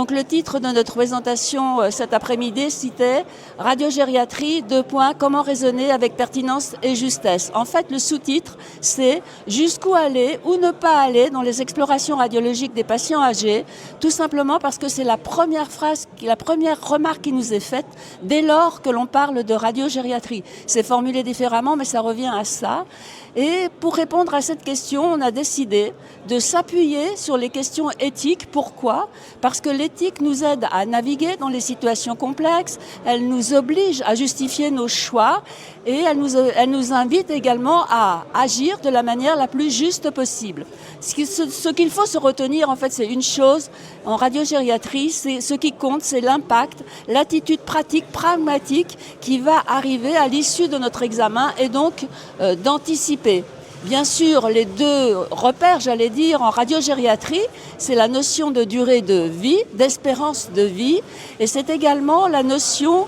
Donc le titre de notre présentation cet après-midi, c'était Radiogériatrie, comment raisonner avec pertinence et justesse. En fait, le sous-titre, c'est jusqu'où aller ou ne pas aller dans les explorations radiologiques des patients âgés, tout simplement parce que c'est la première remarque qui nous est faite dès lors que l'on parle de radiogériatrie. C'est formulé différemment, mais ça revient à ça. Et pour répondre à cette question, on a décidé de s'appuyer sur les questions éthiques. Pourquoi ? Parce que l'éthique nous aide à naviguer dans les situations complexes, elle nous oblige à justifier nos choix et elle nous invite également à agir de la manière la plus juste possible. Ce qu'il faut se retenir, en fait, c'est une chose. En radiogériatrie, ce qui compte, c'est l'impact, l'attitude pratique, pragmatique qui va arriver à l'issue de notre examen et donc d'anticiper. Bien sûr, les deux repères, j'allais dire, en radiogériatrie, c'est la notion de durée de vie, d'espérance de vie, et c'est également la notion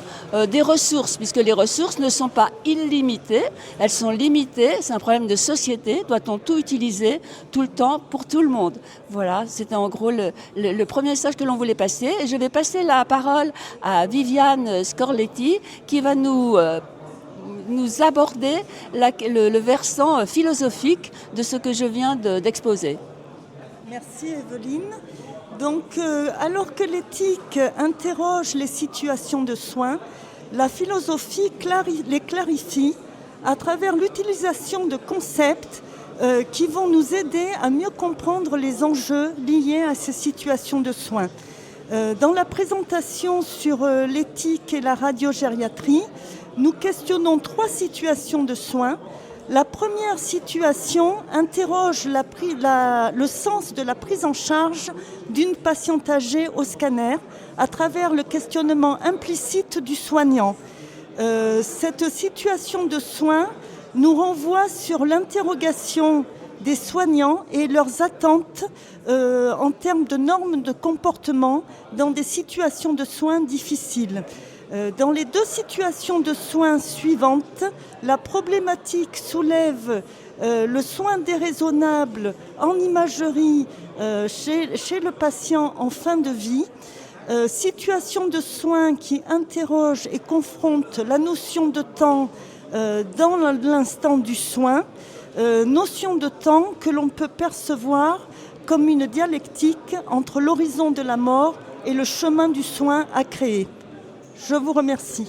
des ressources, puisque les ressources ne sont pas illimitées, elles sont limitées, c'est un problème de société, doit-on tout utiliser tout le temps pour tout le monde ? Voilà, c'était en gros le premier message que l'on voulait passer, et je vais passer la parole à Viviane Scorletti, qui va nous aborder le versant philosophique de ce que je viens d'exposer. Merci Evelyne. Donc, alors que l'éthique interroge les situations de soins, la philosophie les clarifie à travers l'utilisation de concepts qui vont nous aider à mieux comprendre les enjeux liés à ces situations de soins. Dans la présentation sur l'éthique et la radiogériatrie, nous questionnons 3 situations de soins. La première situation interroge le sens de la prise en charge d'une patiente âgée au scanner à travers le questionnement implicite du soignant. Cette situation de soins nous renvoie sur l'interrogation des soignants et leurs attentes en termes de normes de comportement dans des situations de soins difficiles. Dans les 2 situations de soins suivantes, la problématique soulève le soin déraisonnable en imagerie chez le patient en fin de vie, situation de soins qui interroge et confronte la notion de temps dans l'instant du soin, notion de temps que l'on peut percevoir comme une dialectique entre l'horizon de la mort et le chemin du soin à créer. Je vous remercie.